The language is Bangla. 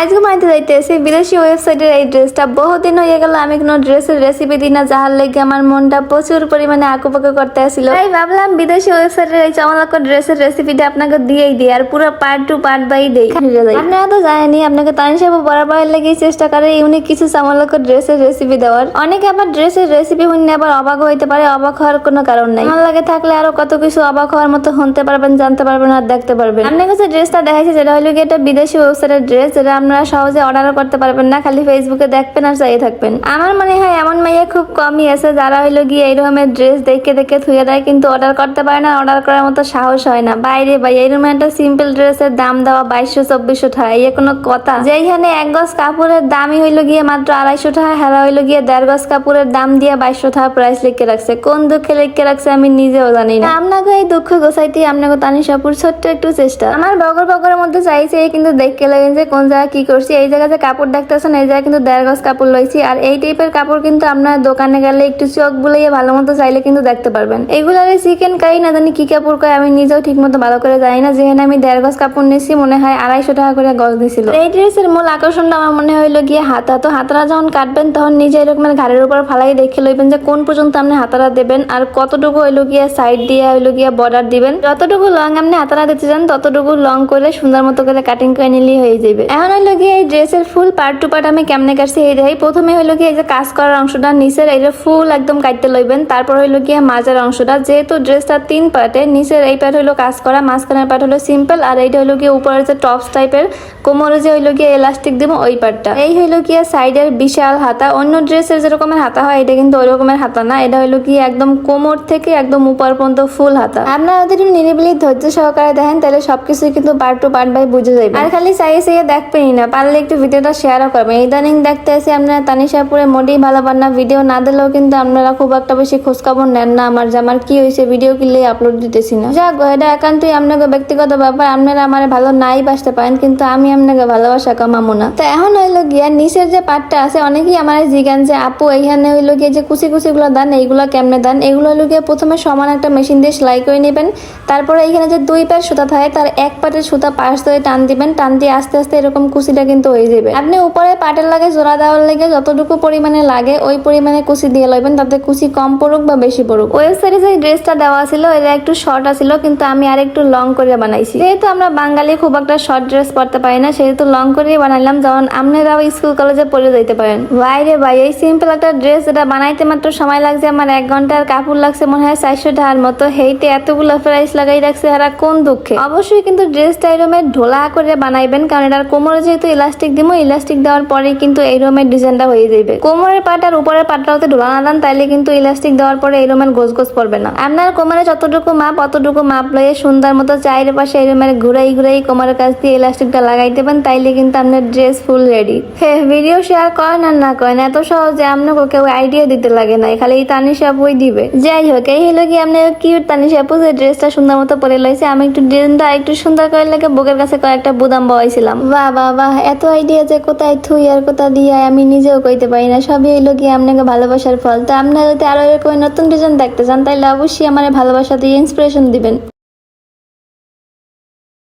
আজকে মাইতে যাইতেছি বিদেশি ওয়েবসাইটের এই ড্রেসটা। বহুদিন হয়ে গেল আমি কোনো ড্রেসের রেসিপি দিই না, যাহার লেগে আমার মনটা প্রচুর পরিমাণে আঁকুপাকু করতে আসছিল। তাই ভাবলাম বিদেশি ওয়েবসাইটের এই চমৎকার ড্রেসের রেসিপিটা আপনাকে দিয়েই দিই, আর পুরো পার্ট টু পার্ট বাই দেই। আপনারা তো জানেনই, আপনাকে তানিশা আপু বরাবরের লেগেই চেষ্টা করে ইউনিক কিছু চমৎকার ড্রেসের রেসিপি দেওয়ার। অনেকে আবার ড্রেসের রেসিপি শুনে আবার অবাক হইতে পারে, অবাক হওয়ার কোনো কারণ নাই। আমার লাগে থাকলে আরো কত কিছু অবাক হওয়ার মতো শুনতে পারবেন, জানতে পারবেন আর দেখতে পারবেন। আপনার কাছে ড্রেসটা দেখাইছে যেটা হলো কি একটা বিদেশি ওয়েবসাইটের ড্রেস, যেটা আপনারা সহজে অর্ডারও করতে পারবেন না, খালি ফেসবুকে দেখবেন আর চাইয়ে থাকবেন। আমার মনে হয় এমন মাইয়া খুব কমই আছে যারা হইলো গিয়ে এইরকমের ড্রেস দেখে দেখে থুয়ে দেয়, কিন্তু অর্ডার করতে পারে না, অর্ডার করার মতো সাহস হয় না। বাইরে ভাই এইরকম একটা সিম্পল ড্রেসের দাম দেওয়া 2200-2400 টাকা, এই কোনো কথা? যেখানে 1 গজ কাপড়ের দামই হইলো গিয়ে মাত্র 250 টাকা, হেরা হইলো গিয়ে 1.5 গজ কাপড়ের দাম দিয়ে 2200 টাকা প্রাইস লিখে রাখছে। কোন দুঃখে লিখে রাখছে আমি নিজেও জানি না। আপনাকে এই দুঃখ গোছাইতে আপনাকে তানিশা আপুর ছোট্ট একটু চেষ্টা। আমার বগরের মধ্যে চাইছে কিন্তু দেখতে লাগেন যে কোন জায়গায় কি করছি। এই জায়গাতে কাপড় দেখতেছেন, এই জায়গায় কিন্তু 1.5 গজ কাপড় লইছি। আর এই টাইপের কাপড় কিন্তু আপনার দোকানে গেলে একটু চোখ বুলাইয়ে ভালো মতো চাইলে কিন্তু দেখতে পারবেন। এগুলার চিকেন কারি না জানি কি কাপড় কয়, আমি নিজেও ঠিক মতো ভালো করে জানি না। যেখানে আমি 1.5 গজ কাপড় নিয়েছি, মনে হয় 250 টাকা করে গজ দিছিল। এই ড্রেসের মূল আকর্ষণটা আমার মনে হইলো গিয়ে হাতা। তো হাতারা যখন কাটবেন তখন নিজে এরকম ঘাড়ের উপর ফালাই দেখে লইবেন যে কোন পর্যন্ত আপনি হাতারা দেবেন আর কতটুকু হইলো গিয়ে সাইড দিয়ে হইলো গিয়ে বর্ডার দিবেন। যতটুকু লং আপনি হাতারা দিতে চান ততটুকু লং করে সুন্দর মতো করে কাটিং করে নিলেই হয়ে যাবে। এখন হইলো গিয়ে এই ড্রেসের ফুল পার্ট টু পার্ট আমি কেমনে কাটছি এই দেখাই। প্রথমে হইলো গিয়ে এই যে কাজ করার অংশটা নিচের এইটা ফুল একদম কাটতে লইবেন। তারপর হইলো গিয়ে মাঝের অংশটা, যেহেতু ড্রেসটা 3 পার্টে, নিচের এই পার্ট হইলো কাজ করা, মাঝখানের পার্ট হলো সিম্পল, আর এইটা হইলো গিয়ে উপরের যে টপস টাইপের কোমরে যে হইলো গিয়ে এলাস্টিক দিব ওই পার্টটা। এই হইলো গিয়ে সাইডের বিশাল হাতা। অন্য ড্রেসের যেরকমের হাতা হয় এটা কিন্তু ওই রকমের হাতা না, এটা হইলো গিয়ে একদম কোমর থেকে একদম উপর পর্যন্ত ফুল হাতা। আপনারা যদি নিরিবিলি ধৈর্য সহকারে দেখেন তাহলে সবকিছুই কিন্তু পার্ট টু পার্ট বাই বুঝে যাবে। আর খালি চাইয়ে দেখবেনই না, পারলে একটু ভিডিওটা শেয়ারও করবেন। ইদানিং দেখতে আসি আপনারা তানিশাপুরে মোটেই ভালো বান্না ভিডিও না দিলেও কিন্তু আপনারা খুব একটা বেশি খোঁজখবর নেন না আমার যে আমার কি হয়েছে, ভিডিও কিনলে আপলোড দিতেছি না। যাক, এটা একান্তই আপনাকে ব্যক্তিগত ব্যাপার, আপনারা আমার ভালো নাই বাসতে পারেন, কিন্তু আমি আপনাকে ভালোবাসা কামাবো না। তো এখন হইলো গিয়া নিচের যে পার্টটা আছে, অনেকেই আমার জিজ্ঞান যে আপু এইখানে হইলো গিয়ে যে কুচি কুচি গুলো দেন এইগুলো কেমনে দেন। এগুলো হইলো গিয়ে প্রথমে সমান একটা মেশিন দিয়ে সেলাই করে নেবেন। তারপরে এইখানে যে 2 পার্ট সুতা থাকে তার 1 পার্টের সুতা পাশ ধরে টান দিবেন, টান দিয়ে আস্তে আস্তে এরকম কুচিটা কিন্তু হয়ে যাবে। আপনি উপরে পাটের লাগে জোড়া দেওয়ার লাগে যতটুকু পরিমাণে লাগে ওই পরিমাণে কুচি দিয়ে লইবেন, তাতে কুচি কম পড়ুক বা বেশি পড়ুক। ওয়েবসাইটে যে ড্রেসটা দেওয়া ছিল এটা একটু শর্ট ছিল, কিন্তু আমি আর একটু লং করে বানাইছি। যেহেতু আমরা বাঙালি খুব একটা শর্ট ড্রেস পরতে পারি না, সেহেতু লং করে বানাইলাম, যেমন আপনারাও স্কুল কলেজে পরে যাইতে পারেন। বাইরে ভাই এই সিম্পল একটা ড্রেস যেটা বানাইতে মাত্র সময় লাগছে আমার 1 ঘন্টা, আর কাপড় লাগছে মনে হয় 400 টাকার মতো। হেইতে এতগুলো প্রাইস লাগাই রাখছে এরা কোন দুঃখে। অবশ্যই কিন্তু ড্রেসটা এরকমের ঢোলা করে বানাইবেন, কারণ এটার কোমরে যেহেতু ইলাস্টিক দিব, ইলাস্টিক দেওয়ার পরে কিন্তু এইরকমের ডিজাইনটা হয়ে যাবে। কোমরের পাট আর উপরের পাটটাতে ঢোলা না দেন তাইলে কিন্তু ইলাস্টিক দেওয়ার পরে এইরকমের গোছ গোছ পড়বে না। আপনার কোমরে যতটুকু মাপ অতটুকু মাপ লইয়ে সুন্দর মতো চাইরে পাশে এইরকমের ঘুরাই ঘুরাই কোমরের কাছ দিয়ে ইলাস্টিকটা লাগাই দেবেন, তাইলে কিন্তু আপনার ড্রেস ফুল রেডি। হ্যাঁ, ভিডিও শেয়ার করেন আর না করেন, এত সহজে আপনাকে কেউ আইডিয়া দিতে লাগে না, খালি তানিশা আপুই দিবে। যাই হোক, এই হলো কি আপনি কিউট তানিশা আপু যে ড্রেসটা সুন্দর মতো পরে লইছে। আমি একটু ডিজাইনটা একটু সুন্দর করে লাগে বুকের কাছে কয়েকটা বুদাম বসাইছিলাম। বাহ বাহ বাহ, এত আইডিয়া যে কোথায় থুই আর কোথা দিয়ে আমি নিজেও কইতে পারি না। সবই হইলো কি আপনাকে ভালোবাসার ফল। তো আপনারা যদি আরো এরকম নতুন ডিজাইন দেখতে চান তাহলে অবশ্যই আমার ভালোবাসা দিয়ে ইন্সপিরেশন দিবেন।